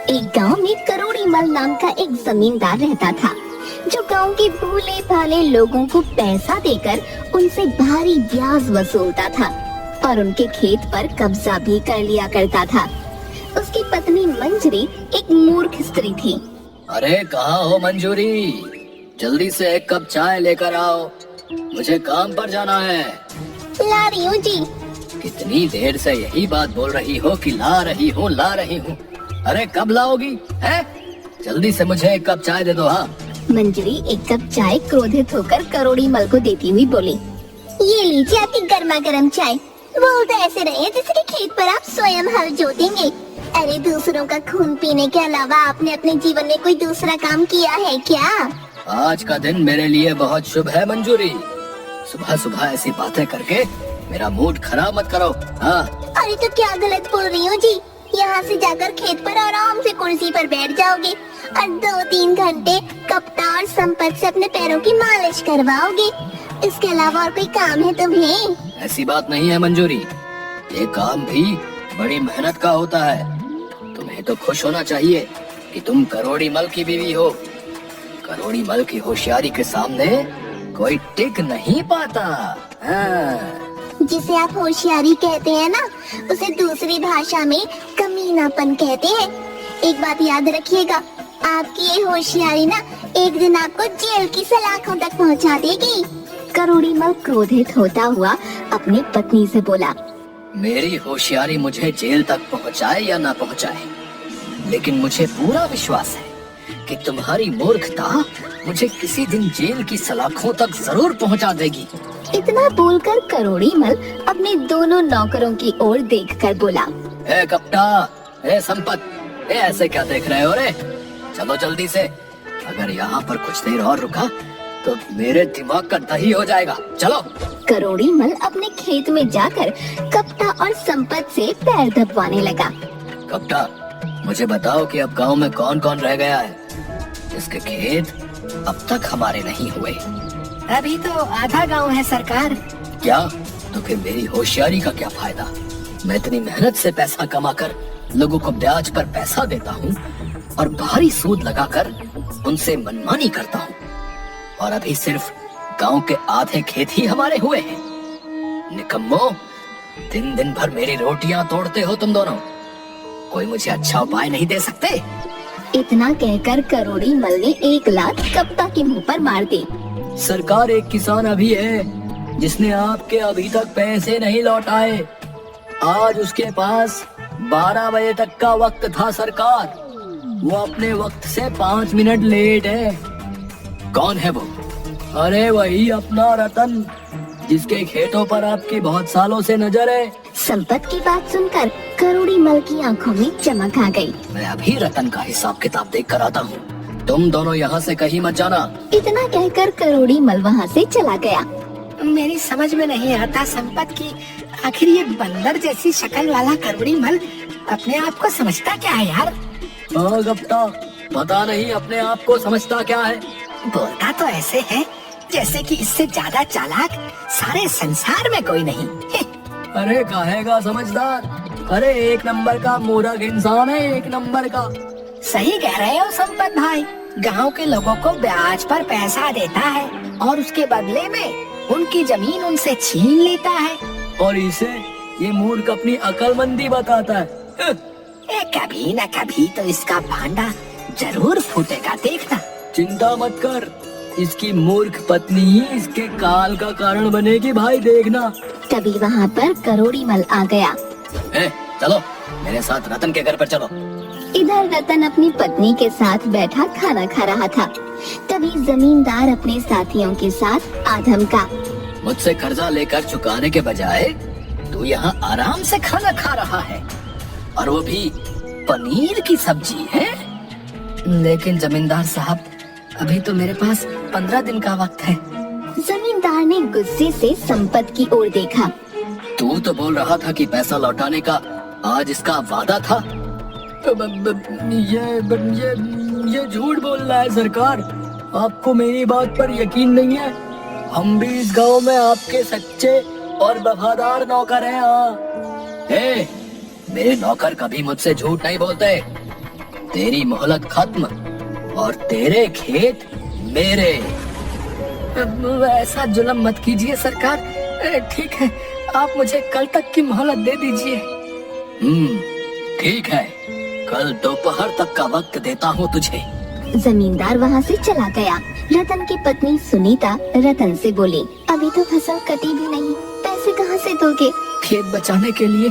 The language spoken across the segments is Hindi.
एक गांव में करोड़ी मल नाम का एक जमींदार रहता था, जो गांव के भोले भाले लोगों को पैसा देकर उनसे भारी ब्याज वसूलता था और उनके खेत पर कब्जा भी कर लिया करता था। उसकी पत्नी मंजरी एक मूर्ख स्त्री थी। अरे कहाँ हो मंजूरी, जल्दी से एक कप चाय लेकर आओ, मुझे काम पर जाना है। ला रही हूँ जी। कितनी देर से यही बात बोल रही हो कि ला रही हूँ ला रही हूँ। अरे कब लाओगी है? जल्दी से मुझे एक कप चाय दे दो। हाँ। मंजरी एक कप चाय क्रोधित होकर करोड़ी मल को देती हुई बोली, ये लीजिए आपकी गर्मा गर्म चाय। बोल तो ऐसे रहे जैसे कि खेत पर आप स्वयं हल जोतेंगे। अरे दूसरों का खून पीने के अलावा आपने अपने जीवन में कोई दूसरा काम किया है क्या? आज का दिन मेरे लिए बहुत शुभ है मंजूरी, सुबह सुबह ऐसी बातें करके मेरा मूड खराब मत करो। हाँ। अरे तो क्या गलत बोल रही हूँ जी? यहाँ से जाकर खेत पर आराम से कुर्सी पर बैठ जाओगे और 2-3 घंटे कप्ता और संपत से अपने पैरों की मालिश करवाओगे। इसके अलावा और कोई काम है तुम्हें? ऐसी बात नहीं है मंजूरी, ये काम भी बड़ी मेहनत का होता है। तुम्हें तो खुश होना चाहिए कि तुम करोड़ी मल की बीवी हो। करोड़ी मल की होशियारी के सामने कोई टिक नहीं पाता। हाँ। जिसे आप होशियारी कहते हैं ना, उसे दूसरी भाषा में कमीनापन कहते हैं। एक बात याद रखिएगा, आपकी ये होशियारी ना एक दिन आपको जेल की सलाखों तक पहुंचा देगी। करोड़ी मल क्रोधित होता हुआ अपनी पत्नी से बोला, मेरी होशियारी मुझे जेल तक पहुंचाए या ना पहुंचाए, लेकिन मुझे पूरा विश्वास है कि तुम्हारी मूर्खता मुझे किसी दिन जेल की सलाखों तक जरूर पहुंचा देगी। इतना बोलकर करोड़ी मल अपने दोनों नौकरों की ओर देखकर बोला, ए कप्ता, ए संपत, ए ऐसे क्या देख रहे हो रे? चलो जल्दी से, अगर यहाँ पर कुछ देर और रुका तो मेरे दिमाग का दही हो जाएगा। चलो। करोड़ी मल अपने खेत में जाकर कप्ता और संपत से पैर दबाने लगा। कप्ता, मुझे बताओ कि अब गांव में कौन कौन रह गया है जिसके खेत अब तक हमारे नहीं हुए? अभी तो आधा गांव है सरकार। क्या? तो फिर मेरी होशियारी का क्या फायदा? मैं इतनी मेहनत से पैसा कमाकर लोगों को ब्याज पर पैसा देता हूँ और भारी सूद लगाकर उनसे मनमानी करता हूँ, और अभी सिर्फ गांव के आधे खेत ही हमारे हुए हैं। निकम्मो, दिन दिन भर मेरी रोटियां तोड़ते हो तुम दोनों। कोई मुझे अच्छा उपाय नहीं दे सकते? इतना कहकर करोड़ी मल ने 1 लात कप्ता के मुंह पर मार दी। सरकार, एक किसान अभी है जिसने आपके अभी तक पैसे नहीं लौटाए। आज उसके पास 12 बजे तक का वक्त था सरकार, वो अपने वक्त से 5 मिनट लेट है। कौन है वो? अरे वही अपना रतन, जिसके खेतों पर आपकी बहुत सालों से नजर है। संपत की बात सुनकर करोड़ी मल की आंखों में चमक आ गई। मैं अभी रतन का हिसाब किताब देख कर आता हूँ, तुम दोनों यहाँ से कहीं मत जाना। इतना कहकर करोड़ी मल वहाँ से चला गया। मेरी समझ में नहीं आता संपत की, आखिर ये बंदर जैसी शक्ल वाला करोड़ी मल अपने आप को समझता क्या है यार? हाँ कप्ता, पता नहीं अपने आप को समझता क्या है। बोलता तो ऐसे है जैसे कि इससे ज्यादा चालाक सारे संसार में कोई नहीं। अरे कहेगा समझदार, अरे 1 नंबर का मूर्ख इंसान है, 1 नंबर का। सही कह रहे हो संपत भाई, गांव के लोगों को ब्याज पर पैसा देता है और उसके बदले में उनकी जमीन उनसे छीन लेता है, और इसे ये मूर्ख अपनी अकलमंदी बताता है। कभी न कभी तो इसका भांडा जरूर फूटेगा, देखना। चिंता मत कर, इसकी मूर्ख पत्नी ही इसके काल का कारण बनेगी भाई, देखना। तभी वहाँ पर करोड़ी मल आ गया। चलो मेरे साथ रतन के घर पर चलो। इधर रतन अपनी पत्नी के साथ बैठा खाना खा रहा था। तभी जमींदार अपने साथियों के साथ आधम का, मुझसे कर्जा लेकर चुकाने के बजाय तू यहाँ आराम से खाना खा रहा है, और वो भी पनीर की सब्जी है। लेकिन जमींदार साहब, अभी तो मेरे पास 15 दिन का वक्त है। जमींदार ने गुस्से से संपत की ओर देखा। तू तो बोल रहा था कि पैसा लौटाने का आज इसका वादा था। ये झूठ बोल रहा है सरकार, आपको मेरी बात पर यकीन नहीं है। हम भी इस गांव में आपके सच्चे और वफादार नौकर हैं। मेरे नौकर कभी मुझसे झूठ नहीं बोलते। तेरी मोहलत खत्म और तेरे खेत मेरे। ऐसा जुल्म मत कीजिए सरकार। ठीक है, आप मुझे कल तक की मोहलत दे दीजिए। ठीक है, कल दोपहर तक का वक्त देता हूँ तुझे। जमींदार वहाँ से चला गया। रतन की पत्नी सुनीता रतन से बोली, अभी तो फसल कटी भी नहीं, पैसे कहाँ से दोगे? खेत बचाने के लिए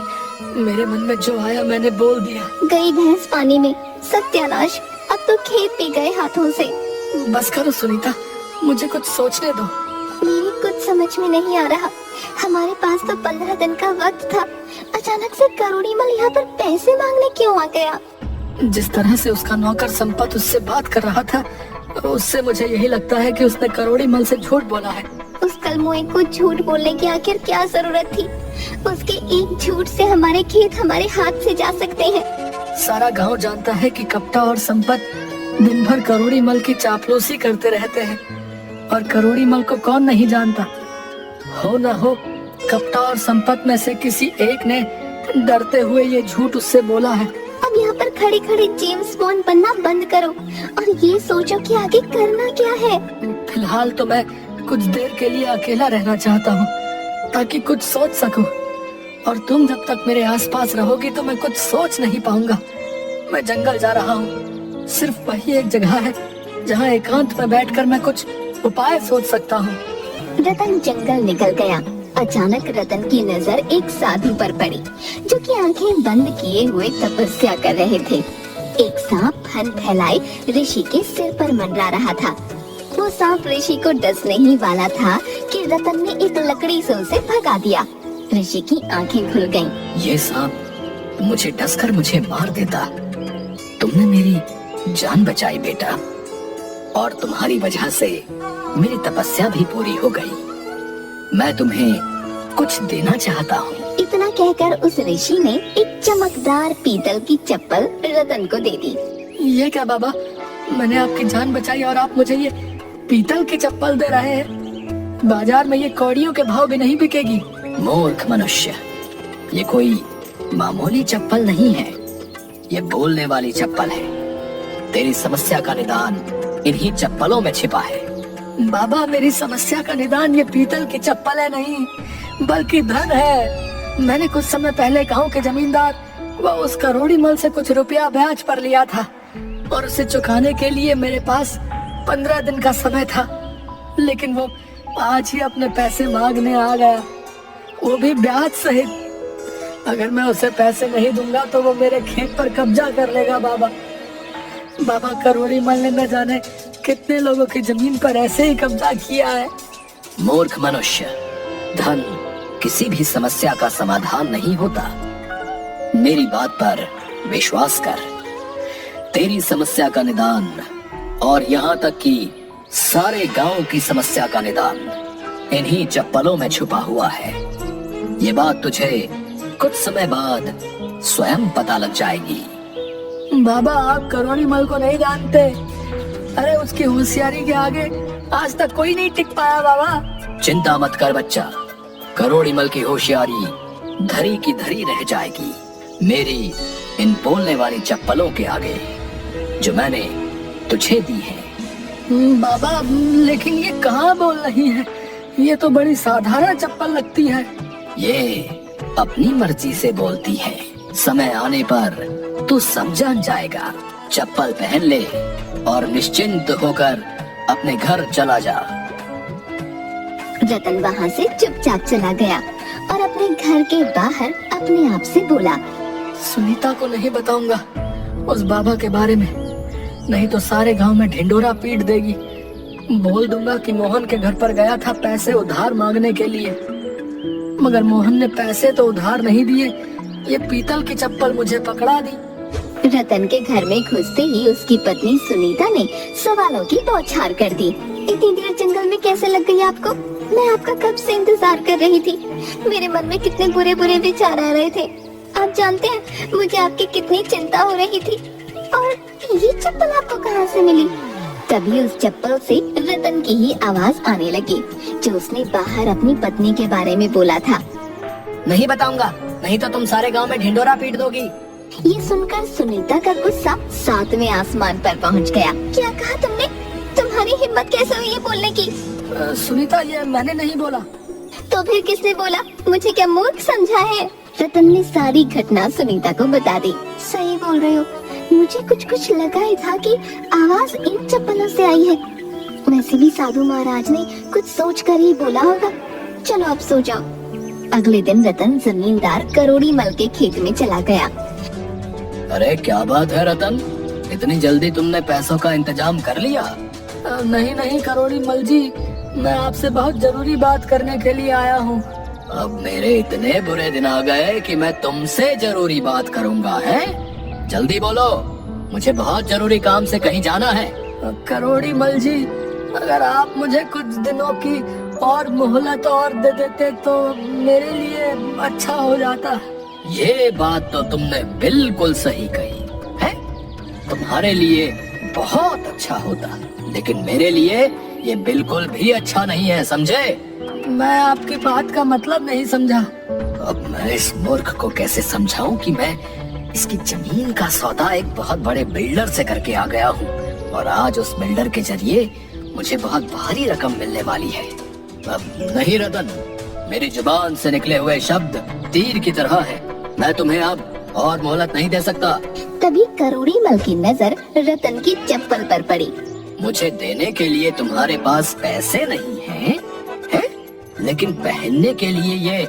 मेरे मन में जो आया मैंने बोल दिया। गई भैंस पानी में, सत्यानाश, अब तो खेत भी गए हाथों से। बस करो सुनीता, मुझे कुछ सोचने दो। मेरी कुछ समझ में नहीं आ रहा। हमारे पास तो 15 दिन का वक्त था, अचानक से करोड़ीमल यहाँ पर पैसे मांगने क्यों आ गया? जिस तरह से उसका नौकर संपत उससे बात कर रहा था, उससे मुझे यही लगता है कि उसने करोड़ीमल से झूठ बोला है। उस कलमुए को झूठ बोलने की आखिर क्या जरूरत थी? उसके एक झूठ से हमारे खेत हमारे हाथ से जा सकते हैं। सारा गांव जानता है कि कप्ता और संपत दिन भर करोड़ीमल की चापलूसी करते रहते हैं, और करोड़ीमल को कौन नहीं जानता। हो न हो कप्ता और संपत में से किसी एक ने डरते हुए ये झूठ उससे बोला है। अब यहाँ पर खड़े खड़े जेम्स बॉन्ड बनना बंद करो और ये सोचो कि आगे करना क्या है। फिलहाल तो मैं कुछ देर के लिए अकेला रहना चाहता हूँ, ताकि कुछ सोच सकूं। और तुम जब तक मेरे आसपास रहोगी तो मैं कुछ सोच नहीं पाऊंगा। मैं जंगल जा रहा हूँ, सिर्फ वही एक जगह है जहाँ एकांत में बैठकर मैं कुछ उपाय सोच सकता हूँ। रतन जंगल निकल गया। अचानक रतन की नजर एक साधु पर पड़ी, जो कि आंखें बंद किए हुए तपस्या कर रहे थे। एक सांप फन फैलाए ऋषि के सिर पर मंडरा रहा था। वो सांप ऋषि को डसने ही वाला था कि रतन ने एक लकड़ी से उसे भगा दिया। ऋषि की आंखें खुल गईं। ये सांप मुझे डसकर मुझे मार देता। तुमने मेरी जान बचाई बेटा, और तुम्हारी वजह से मेरी तपस्या भी पूरी हो गई। मैं तुम्हें कुछ देना चाहता हूँ। इतना कहकर उस ऋषि ने एक चमकदार पीतल की चप्पल रतन को दे दी। ये क्या बाबा, मैंने आपकी जान बचाई और आप मुझे ये पीतल की चप्पल दे रहे हैं? बाजार में ये कौड़ियों के भाव भी नहीं बिकेगी। मूर्ख मनुष्य, ये कोई मामूली चप्पल नहीं है, ये बोलने वाली चप्पल है। तेरी समस्या का निदान इन्हीं चप्पलों में छिपा है। बाबा, मेरी समस्या का निदान ये पीतल की चप्पल है नहीं, बल्कि धन है। मैंने कुछ समय पहले गांव के जमींदार व उस करोड़ीमल से कुछ रुपया ब्याज पर लिया था, और उसे चुकाने के लिए मेरे पास 15 दिन का समय था। लेकिन वो आज ही अपने पैसे मांगने आ गया, वो भी ब्याज सहित। अगर मैं उसे पैसे नहीं दूंगा तो वो मेरे खेत पर कब्जा कर लेगा। बाबा, करोड़ीमल ने न जाने कितने लोगों की जमीन पर ऐसे ही कब्जा किया है। मूर्ख मनुष्य, धन किसी भी समस्या का समाधान नहीं होता। मेरी बात पर विश्वास कर। तेरी समस्या का निदान, और यहाँ तक कि सारे गांव की समस्या का निदान, इन्हीं चप्पलों में छुपा हुआ है। ये बात तुझे कुछ समय बाद स्वयं पता लग जाएगी। बाबा, आप करोड़ीमल को नहीं जानते। अरे उसकी होशियारी के आगे आज तक कोई नहीं टिक पाया। बाबा, चिंता मत कर बच्चा, करोड़ीमल की होशियारी धरी की धरी रह जाएगी मेरी इन बोलने वाली चप्पलों के आगे, जो मैंने तुझे दी है। बाबा, लेकिन ये कहाँ बोल रही है? ये तो बड़ी साधारण चप्पल लगती है। ये अपनी मर्जी से बोलती है। समय आने पर तू सब जान जाएगा। चप्पल पहन ले और निश्चिंत होकर अपने घर चला जा। रतन वहाँ से चुपचाप चला गया और अपने घर के बाहर अपने आप से बोला, सुनीता को नहीं बताऊंगा उस बाबा के बारे में, नहीं तो सारे गांव में ढिंडोरा पीट देगी। बोल दूंगा कि मोहन के घर पर गया था पैसे उधार मांगने के लिए, मगर मोहन ने पैसे तो उधार नहीं दिए, ये पीतल की चप्पल मुझे पकड़ा दी। रतन के घर में घुसते ही उसकी पत्नी सुनीता ने सवालों की बौछार कर दी। इतनी देर जंगल में कैसे लग गई आपको? मैं आपका कब से इंतजार कर रही थी। मेरे मन में कितने बुरे बुरे विचार आ रहे थे। आप जानते हैं मुझे आपकी कितनी चिंता हो रही थी। और ये चप्पल आपको कहाँ से मिली? तभी उस चप्पल से रतन की ही आवाज आने लगी, जो उसने बाहर अपनी पत्नी के बारे में बोला था। नहीं बताऊंगा, नहीं तो तुम सारे गांव में ढिंडोरा पीट दोगी। ये सुनकर सुनीता का गुस्सा 7वें आसमान पर पहुंच गया। क्या कहा तुमने? तुम्हारी हिम्मत कैसे हुई ये बोलने की? सुनीता, ये मैंने नहीं बोला। तो फिर किसने बोला? मुझे क्या मूर्ख समझा है? रतन ने सारी घटना सुनीता को बता दी। सही बोल रहे हो, मुझे कुछ लगा ही था कि आवाज इन चप्पलों से आई है। वैसे भी साधु महाराज ने कुछ सोच कर ही बोला होगा। चलो अब सो जाओ। अगले दिन रतन जमींदार करोड़ी मल के खेत में चला गया। अरे क्या बात है रतन, इतनी जल्दी तुमने पैसों का इंतजाम कर लिया? नहीं करोड़ी मल जी, मैं आपसे बहुत जरूरी बात करने के लिए आया हूँ। अब मेरे इतने बुरे दिन आ गए कि मैं तुमसे जरूरी बात करूँगा, है? जल्दी बोलो, मुझे बहुत जरूरी काम से कहीं जाना है। करोड़ी मल जी, अगर आप मुझे कुछ दिनों की और मोहलत और दे देते तो मेरे लिए अच्छा हो जाता। ये बात तो तुमने बिल्कुल सही कही है। तुम्हारे लिए बहुत अच्छा होता, लेकिन मेरे लिए ये बिल्कुल भी अच्छा नहीं है, समझे? मैं आपकी बात का मतलब नहीं समझा। अब मैं इस मूर्ख को कैसे समझाऊं कि मैं इसकी जमीन का सौदा एक बहुत बड़े बिल्डर से करके आ गया हूँ, और आज उस बिल्डर के जरिए मुझे बहुत भारी रकम मिलने वाली है। अब नहीं रतन, मेरी जुबान से निकले हुए शब्द तीर की तरह है। मैं तुम्हें अब और मोहलत नहीं दे सकता। तभी करोड़ी मल की नजर रतन की चप्पल पर पड़ी। मुझे देने के लिए तुम्हारे पास पैसे नहीं हैं, है? लेकिन पहनने के लिए ये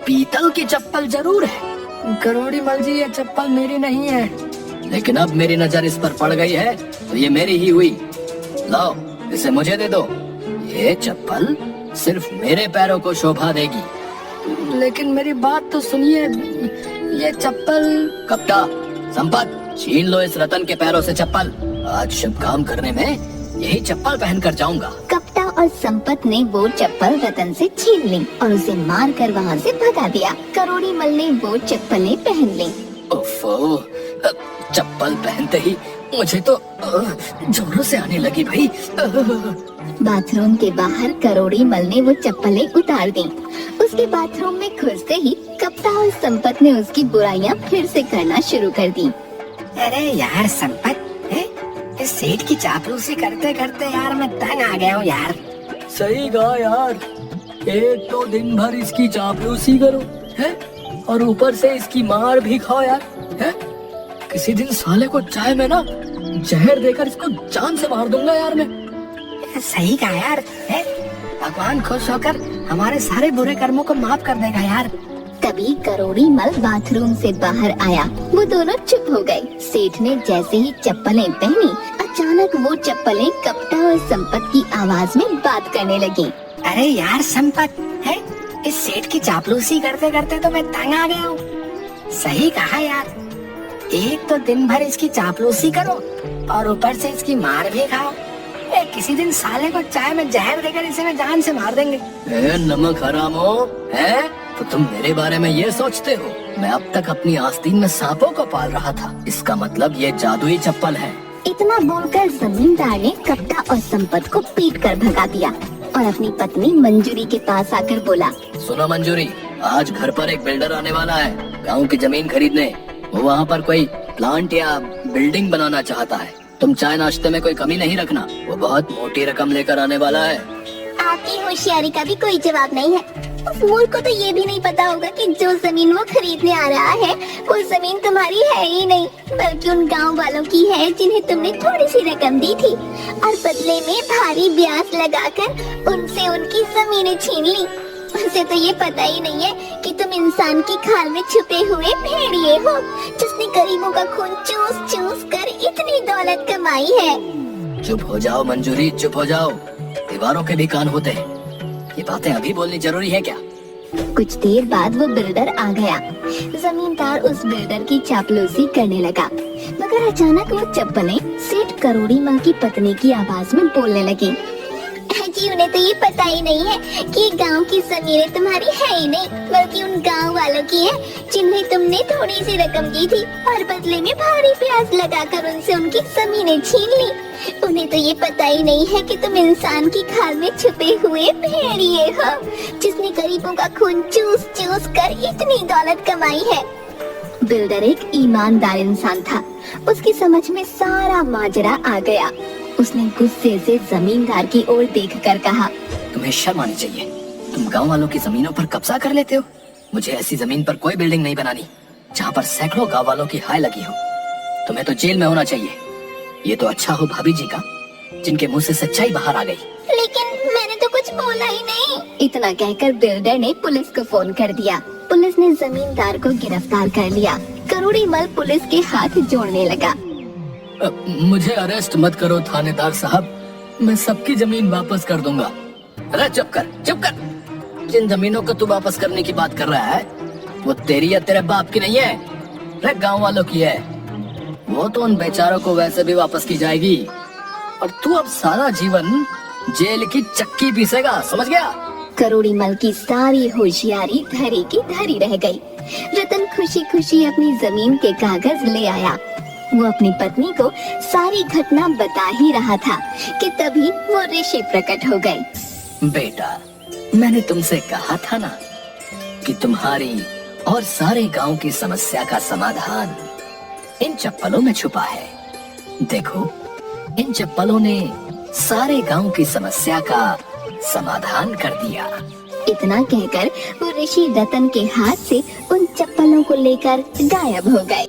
पीतल की चप्पल जरूर है। करोड़ी मल जी, ये चप्पल मेरी नहीं है। लेकिन अब मेरी नजर इस पर पड़ गई है तो ये मेरी ही हुई। लाओ, इसे मुझे दे दो। ये चप्पल सिर्फ मेरे पैरों को शोभा देगी। लेकिन मेरी बात तो सुनिए, ये चप्पल। कपटा, संपत, छीन लो इस रतन के पैरों से चप्पल। आज शुभ काम करने में यही चप्पल पहन कर जाऊंगा। कपटा और संपत ने वो चप्पल रतन से छीन ली और उसे मार कर वहाँ से भगा दिया। करोड़ी मल ने वो चप्पलें पहन ली। ओफो, चप्पल पहनते ही मुझे तो जोरों से आने लगी भाई। बाथरूम के बाहर करोड़ी मल ने वो चप्पलें उतार दी। उसके बाथरूम में घुसते ही कपटा और संपत ने उसकी बुराइयां फिर से करना शुरू कर दी। अरे यार संपत, इस सेठ की चापलूसी करते करते यार मैं तंग आ गया हूँ यार। सही कहा यार, एक तो दिन भर इसकी चापलूसी करो है, और ऊपर से इसकी मार भी खाओ यार, है? किसी दिन साले को चाय में ना जहर देकर इसको जान से मार दूंगा यार मैं। सही कहा यार, है? भगवान खुश होकर हमारे सारे बुरे कर्मों को माफ कर देगा यार। तभी करोड़ी मल बाथरूम से बाहर आया। वो दोनों चुप हो गए। सेठ ने जैसे ही चप्पलें पहनी, अचानक वो चप्पलें कपटा और संपत की आवाज में बात करने लगी। अरे यार संपत, है? इस सेठ की चापलूसी करते करते तो मैं तंग आ गया हूँ। सही कहा यार, एक तो दिन भर इसकी चापलूसी करो और ऊपर से इसकी मार भी खाओ। किसी दिन साले को चाय में जहर देकर इसे मैं जान से मार देंगे। नमक हरामो, है? तो तुम मेरे बारे में ये सोचते हो? मैं अब तक अपनी आस्तीन में सांपों को पाल रहा था। इसका मतलब ये जादुई चप्पल है। इतना बोलकर जमींदार ने कपटा और संपत को पीट कर भगा दिया और अपनी पत्नी मंजूरी के पास आकर बोला, सुनो मंजूरी, आज घर पर एक बिल्डर आने वाला है गांव की जमीन खरीदने। वो वहाँ पर कोई प्लांट या बिल्डिंग बनाना चाहता है। तुम चाय नाश्ते में कोई कमी नहीं रखना। वो बहुत मोटी रकम लेकर आने वाला है। आपकी होशियारी का भी कोई जवाब नहीं है। उस मूर्ख को तो ये भी नहीं पता होगा कि जो जमीन वो खरीदने आ रहा है वो जमीन तुम्हारी है ही नहीं, बल्कि उन गांव वालों की है जिन्हें तुमने थोड़ी सी रकम दी थी और बदले में भारी ब्याज लगाकर उनसे उनकी जमीनें छीन ली। उसे तो ये पता ही नहीं है कि तुम इंसान की खाल में छुपे हुए भेड़िए हो, जिसने गरीबों का खून चूस चूस कर इतनी दौलत कमाई है। चुप हो जाओ मंजूरी, चुप हो जाओ। दीवारों के भी कान होते हैं। ये बातें अभी बोलनी जरूरी है क्या? कुछ देर बाद वो बिल्डर आ गया। जमींदार उस बिल्डर की चापलूसी करने लगा, मगर अचानक वो चप्पलें सेठ करोड़ी मल की पत्नी की आवाज में बोलने लगी। जी, उन्हें तो ये पता ही नहीं है कि गांव की जमीनें तुम्हारी है ही नहीं, बल्कि उन गांव वालों की है जिन्हें तुमने थोड़ी सी रकम दी थी और बदले में भारी ब्याज लगाकर उनसे उनकी जमीनें छीन ली। उन्हें तो ये पता ही नहीं है कि तुम इंसान की खाल में छुपे हुए भेड़िए हो, जिसने गरीबों का खून चूस चूस कर इतनी दौलत कमाई है। बिल्डर एक ईमानदार इंसान था। उसकी समझ में सारा माजरा आ गया। उसने गुस्से से जमींदार की ओर देखकर कहा, तुम्हें शर्म आनी चाहिए। तुम गांव वालों की जमीनों पर कब्जा कर लेते हो। मुझे ऐसी जमीन पर कोई बिल्डिंग नहीं बनानी जहाँ पर सैकड़ों गांव वालों की हाय लगी हो। तुम्हें तो जेल में होना चाहिए। ये तो अच्छा हो भाभी जी का, जिनके मुंह से सच्चाई बाहर आ गई। लेकिन मैंने तो कुछ बोला ही नहीं। इतना कहकर बिल्डर ने पुलिस को फोन कर दिया। पुलिस ने जमींदार को गिरफ्तार कर लिया। करोड़ी मल पुलिस के हाथ जोड़ने लगा। मुझे अरेस्ट मत करो थानेदार साहब, मैं सबकी जमीन वापस कर दूंगा। अरे चुप कर, चुप कर। जिन जमीनों को तू वापस करने की बात कर रहा है वो तेरी या तेरे बाप की नहीं है, अरे गांव वालों की है। वो तो उन बेचारों को वैसे भी वापस की जाएगी और तू अब सारा जीवन जेल की चक्की पीसेगा, समझ गया? करोड़ी मल की सारी होशियारी धरी की धरी रह गई। रतन खुशी खुशी अपनी जमीन के कागज ले आया। वो अपनी पत्नी को सारी घटना बता ही रहा था कि तभी वो ऋषि प्रकट हो गए। बेटा, मैंने तुमसे कहा था ना कि तुम्हारी और सारे गांव की समस्या का समाधान इन चप्पलों में छुपा है। देखो, इन चप्पलों ने सारे गांव की समस्या का समाधान कर दिया। इतना कहकर वो ऋषि रतन के हाथ से उन चप्पलों को लेकर गायब हो गए।